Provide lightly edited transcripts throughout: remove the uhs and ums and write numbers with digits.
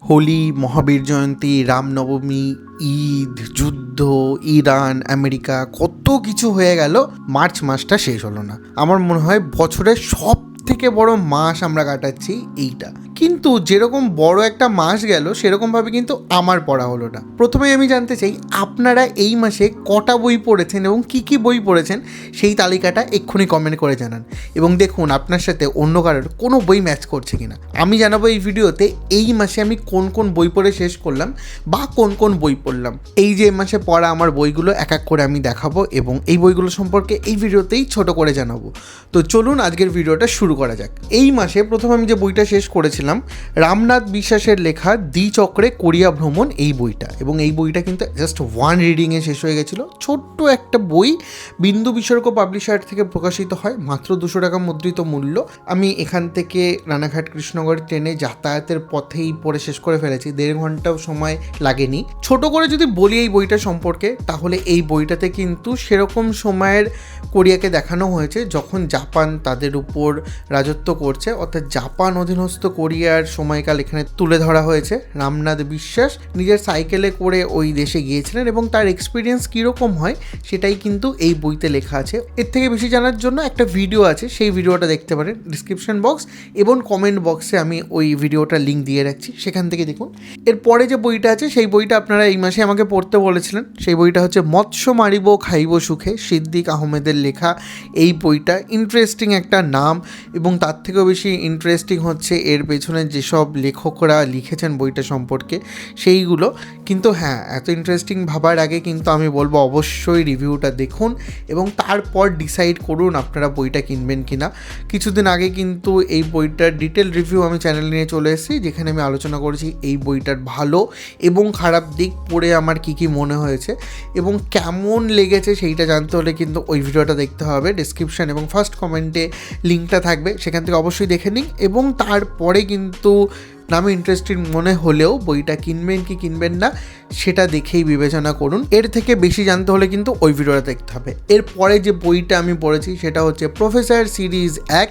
হোলি, মহাবীর জয়ন্তী, রামনবমী, ঈদ, যুদ্ধ, Iran, America কত কিছু হয়ে গেল, মার্চ মাসটা শেষ হলো না। আমার মনে হয় বছরের সব থেকে বড় মাস আমরা কাটাচ্ছি এইটা। কিন্তু যেরকম বড় একটা মাস গেল সেরকমভাবে কিন্তু আমার পড়া হলো না। প্রথমেই আমি জানতে চাই আপনারা এই মাসে কটা বই পড়েছেন এবং কি কি বই পড়েছেন সেই তালিকাটা এক্ষুনি কমেন্ট করে জানান। এবং দেখুন আপনার সাথে অন্য কারোর কোনো বই ম্যাচ করছে কিনা। আমি জানাবো এই ভিডিওতে এই মাসে আমি কোন কোন বই পড়ে শেষ করলাম বা কোন কোন বই পড়লাম। এই যে মাসে পড়া আমার বইগুলো এক এক করে আমি দেখাবো এবং এই বইগুলো সম্পর্কে এই ভিডিওতেই ছোট করে জানাবো। তো চলুন আজকের ভিডিওটা শুরু করা যাক। এই মাসে প্রথম আমি যে বইটা শেষ করেছিলাম রামনাথ বিশ্বাসের লেখা দ্বিচক্রে কোরিয়া ভ্রমণ, এই বইটা। এবং এই বইটা কিন্তু জাস্ট ওয়ান রিডিংয়ে শেষ হয়ে গেছিলো। ছোট্ট একটা বই, বিন্দু বিসর্গ পাবলিশার থেকে প্রকাশিত হয়, মাত্র 200 টাকা মুদ্রিত মূল্য। আমি এখান থেকে রানাঘাট কৃষ্ণনগর ট্রেনে যাতায়াতের পথেই পড়ে শেষ করে ফেলেছি, 1.5 ঘন্টাও সময় লাগেনি। ছোট করে যদি বলি এই বইটা সম্পর্কে, তাহলে এই বইটাতে কিন্তু সেরকম সময়ের কোরিয়াকে দেখানো হয়েছে যখন জাপান তাদের উপর রাজত্ব করছে, অর্থাৎ জাপান অধীনস্থ কোরিয়ার সময়কাল এখানে তুলে ধরা হয়েছে। রামনাথ বিশ্বাস নিজের সাইকেলে করে ওই দেশে গিয়েছিলেন এবং তার এক্সপিরিয়েন্স কীরকম হয় সেটাই কিন্তু এই বইতে লেখা আছে। এর থেকে বেশি জানার জন্য একটা ভিডিও আছে, সেই ভিডিওটা দেখতে পারেন। ডিসক্রিপশন বক্স এবং কমেন্ট বক্সে আমি ওই ভিডিওটার লিঙ্ক দিয়ে রাখছি, সেখান থেকে দেখুন। এরপরে যে বইটা আছে সেই বইটা আপনারা এই মাসে আমাকে পড়তে বলেছিলেন। সেই বইটা হচ্ছে মৎস্য মারিব খাইব সুখে, সিদ্দিক আহমেদের লেখা এই বইটা। ইন্টারেস্টিং একটা নাম, এবং তার থেকেও বেশি ইন্টারেস্টিং হচ্ছে এর পেছনে যেসব লেখকরা লিখেছেন বইটা সম্পর্কে সেইগুলো। কিন্তু হ্যাঁ, এত ইন্টারেস্টিং ভাবার আগে কিন্তু আমি বলবো অবশ্যই রিভিউটা দেখুন এবং তারপর ডিসাইড করুন আপনারা বইটা কিনবেন কি না। কিছুদিন আগে কিন্তু এই বইটার ডিটেল রিভিউ আমি চ্যানেলে নিয়ে চলে এসেছি, যেখানে আমি আলোচনা করেছি এই বইটার ভালো এবং খারাপ দিক, পড়ে আমার কী কী মনে হয়েছে এবং কেমন লেগেছে সেইটা জানতে হলে কিন্তু ওই ভিডিওটা দেখতে হবে। ডিসক্রিপশান এবং ফার্স্ট কমেন্টে লিঙ্কটা থাকবে, সেখান থেকে অবশ্যই দেখে নিন। এবং তারপরে কিন্তু নামে ইন্টারেস্টিং মনে হলেও বইটা কিনবেন কি কিনবেন না সেটা দেখেই বিবেচনা করুন। এর থেকে বেশি জানতে হলে কিন্তু ওই ভিডিওটা দেখতে হবে। এরপরে যে বইটা আমি পড়েছি সেটা হচ্ছে প্রফেসর সিরিজ 1,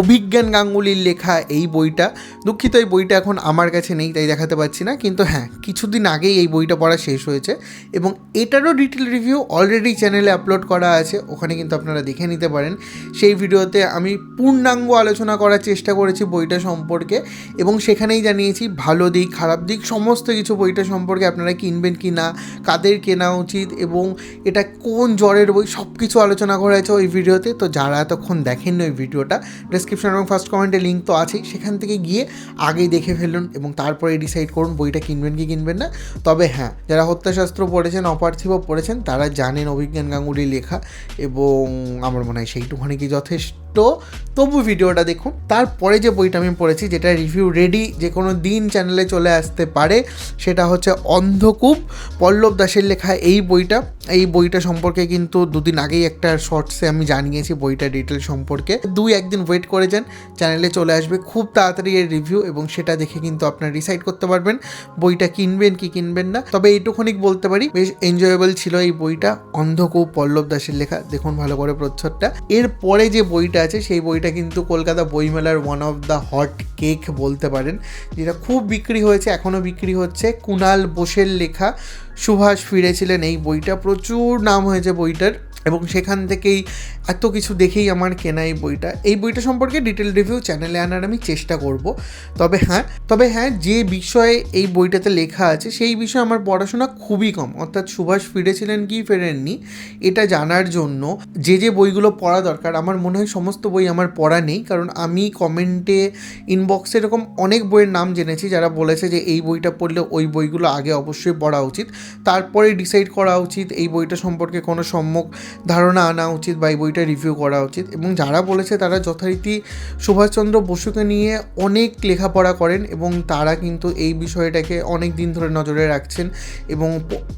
অভিজ্ঞান গাঙ্গুলির লেখা এই বইটা। দুঃখিত এই বইটা এখন আমার কাছে নেই, তাই দেখাতে পারছি না, কিন্তু হ্যাঁ কিছুদিন আগেই এই বইটা পড়া শেষ হয়েছে এবং এটারও ডিটেল রিভিউ অলরেডি চ্যানেলে আপলোড করা আছে, ওখানে কিন্তু আপনারা দেখে নিতে পারেন। সেই ভিডিওতে আমি পূর্ণাঙ্গ আলোচনা করার চেষ্টা করেছি বইটা সম্পর্কে এবং সেখানেই জানিয়েছি ভালো দিক খারাপ দিক সমস্ত কিছু বইটা সম্পর্কে। আপনারা কিনবেন কি না, কাদের কেনা উচিত এবং এটা কোন জ্বরের বই, সব কিছু আলোচনা করা হয়েছে ওই ভিডিওতে। তো যারা এতক্ষণ দেখেননি ওই ভিডিওটা, ডিসক্রিপশন এবং ফার্স্ট কমেন্টে লিঙ্ক তো আছেই, সেখান থেকে গিয়ে আগেই দেখে ফেলুন এবং তারপরে ডিসাইড করুন বইটা কিনবেন কি কিনবেন না। তবে হ্যাঁ, যারা হত্যাশাস্ত্র পড়েছেন, অপার্থিব পড়েছেন, তারা জানেন অভিজ্ঞান গাঙ্গুলির লেখা এবং আমার মনে হয় সেইটুখানি কি যথেষ্ট। তবু ভিডিওটা দেখুন। তারপরে যে বইটা আমি পড়েছি, যেটা রিভিউ রেডি, যে কোনো দিন চ্যানেলে চলে আসতে পারে, সেটা হচ্ছে অন্ধকূপ, পল্লব দাসের লেখা এই বইটা। এই বইটা সম্পর্কে কিন্তু 2 দিন আগেই একটা শর্টসে আমি জানিয়েছি বইটা ডিটেল সম্পর্কে। 2-1 দিন ওয়েট করে যান, চ্যানেলে চলে আসবে খুব তাড়াতাড়ি এর রিভিউ এবং সেটা দেখে কিন্তু আপনারা ডিসাইড করতে পারবেন বইটা কিনবেন কি কিনবেন না। তবে এইটুকুনি বলতে পারি, বেশ এনজয়েবল ছিল এই বইটা। অন্ধকূপ, পল্লব দাসের লেখা, দেখুন ভালো করে প্রচ্ছদটা। এরপরে যে বইটা আছে সেই বইটা কিন্তু কলকাতা বইমেলার one of the hot cake বলতে পারেন, যেটা খুব বিক্রি হয়েছে, এখনও বিক্রি হচ্ছে। কুণাল বোসের লেখা সুভাষ ফিরেছিলেন, এই বইটা প্রচুর নাম হয়েছে বইটার এবং সেখান থেকেই এত কিছু দেখেই আমার কেনা এই বইটা। এই বইটা সম্পর্কে ডিটেল রিভিউ চ্যানেলে আনার আমি চেষ্টা করব। তবে হ্যাঁ যে বিষয়ে এই বইটাতে লেখা আছে সেই বিষয়ে আমার পড়াশোনা খুবই কম, অর্থাৎ সুভাষ ফিরেছিলেন কি ফেরেননি এটা জানার জন্য যে বইগুলো পড়া দরকার, আমার মনে হয় সমস্ত বই আমার পড়া নেই। কারণ আমি কমেন্টে, ইনবক্সে এরকম অনেক বইয়ের নাম জেনেছি যারা বলেছে যে এই বইটা পড়লে ওই বইগুলো আগে অবশ্যই পড়া উচিত, তারপরে ডিসাইড করা উচিত এই বইটা সম্পর্কে কোনো সম্যক ধারণা আনা উচিত বা এই বইটা রিভিউ করা উচিত। এবং যারা বলেছে তারা যথারীতি সুভাষচন্দ্র বসুকে নিয়ে অনেক লেখাপড়া করেন এবং তারা কিন্তু এই বিষয়টাকে অনেক দিন ধরে নজরে রাখছেন এবং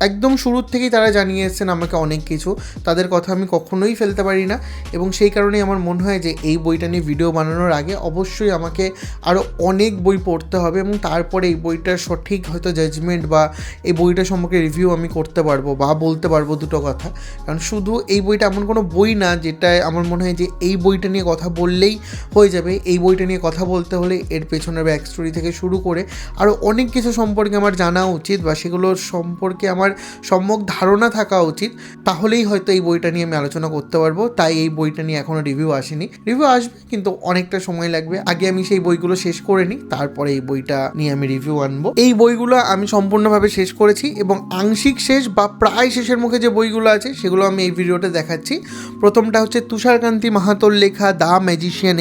একদম শুরুর থেকেই তারা জানিয়ে এসেছেন আমাকে অনেক কিছু। তাদের কথা আমি কখনোই ফেলতে পারি না এবং সেই কারণেই আমার মনে হয় যে এই বইটা নিয়ে ভিডিও বানানোর আগে অবশ্যই আমাকে আরও অনেক বই পড়তে হবে এবং তারপরে এই বইটার সঠিক হয়তো জাজমেন্ট বা এই বইটা সম্পর্কে রিভিউ আমি করতে পারবো বা বলতে পারবো দুটো কথা। কারণ শুধু এই বইটা এমন কোনো বই না যেটা আমার মনে হয় যে এই বইটা নিয়ে কথা বললেই হয়ে যাবে। এই বইটা নিয়ে কথা বলতে হলে এর পেছনের ব্যাক স্টোরি থেকে শুরু করে আরও অনেক কিছু সম্পর্কে আমার জানা উচিত বা সেগুলোর সম্পর্কে আমার সম্যক ধারণা থাকা উচিত, তাহলেই হয়তো এই বইটা নিয়ে আমি আলোচনা করতে পারবো। তাই এই বইটা নিয়ে এখনও রিভিউ আসেনি, রিভিউ আসবে কিন্তু অনেকটা সময় লাগবে। আগে আমি সেই বইগুলো শেষ করে নিই, তারপরে এই বইটা নিয়ে আমি রিভিউ আনবো। এই বইগুলো আমি সম্পূর্ণভাবে শেষ করেছি এবং আংশিক শেষ বা প্রায় শেষের মুখে যে বইগুলো আছে সেগুলো আমি এই ভিডিওতে দেখাচ্ছি। প্রথমটা হচ্ছে তুষারকান্তি মাহাতোর লেখা দ্য ম্যাজিশিয়ান।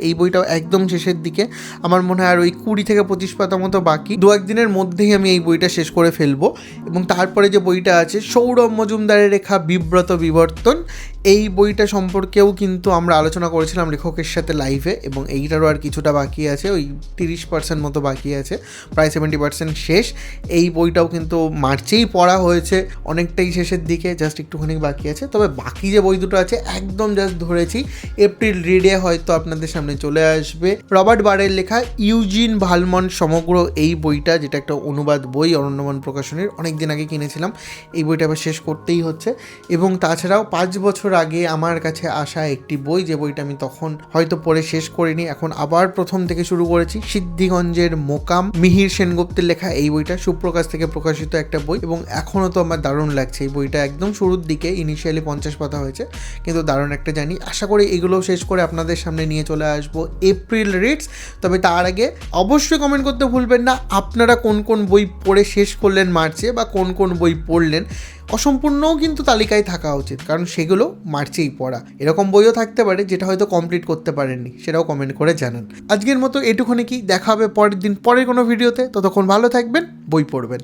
এই বইটাও একদম শেষের দিকে, আমার মনে হয় আর ওই 20 থেকে 25 পাতা মতো বাকি। 2-1 দিনের মধ্যেই আমি এই বইটা শেষ করে ফেলবো। এবং তারপরে যে বইটা আছে সৌরভ মজুমদারের লেখা বিব্রত বিবর্তন, এই বইটা সম্পর্কেও কিন্তু আমরা আলোচনা করেছিলাম লেখকের সাথে লাইভে, এবং এইটারও আর কিছুটা বাকি আছে, ওই 30% মতো বাকি আছে, প্রায় 70% শেষ। এই বইটাও কিন্তু মার্চেই পড়া হয়েছে, অনেকটাই শেষের দিকে, জাস্ট একটুখানি বাকি আছে। তবে বাকি যে বই দুটো আছে একদম জাস্ট ধরেছি এপ্রিল রিডে হয়তো আপনাদের সামনে চলে আসবে। রবার্ট বারের লেখা ইউজিন ভালমন্ট সমগ্র এই বইটা, যেটা একটা অনুবাদ বই অরণ্যবন প্রকাশনীর, অনেক দিন আগে কিনেছিলাম, এই বইটা আবার শেষ করতেই হচ্ছে। এবং তাছাড়াও 5 বছর আগে আমার কাছে আসা একটি বই, যে বইটা আমি তখন হয়তো পড়ে শেষ করিনি, এখন আবার প্রথম থেকে শুরু করেছি, সিদ্ধিগঞ্জের মোকাম, মিহির সেনগুপ্তের লেখা এই বইটা, সুপ্রকাশ থেকে প্রকাশিত একটা বই, এবং এখনও তো আমার দারুণ লাগছে। এই বইটা একদম শুরুর দিকে, ইনিশিয়ালি 50 পাতা হয়েছে, কিন্তু দারুণ একটা জানি। আশা করি এগুলো শেষ করে আপনাদের সামনে নিয়ে চলে আসবো এপ্রিল রিডস। তবে তার আগে অবশ্যই কমেন্ট করতে ভুলবেন না আপনারা কোন কোন বই পড়ে শেষ করলেন মার্চে, বা কোন কোন বই পড়লেন। অসম্পূর্ণও কিন্তু তালিকায় থাকা উচিত, কারণ সেগুলো মার্চেই পড়া। এরকম বইও থাকতে পারে যেটা হয়তো কমপ্লিট করতে পারেননি, সেটাও কমেন্ট করে জানান। আজকের মতো এটুকুনি, কি দেখা হবে পরের দিন পরের কোনো ভিডিওতে। ততক্ষণ ভালো থাকবেন, বই পড়বেন।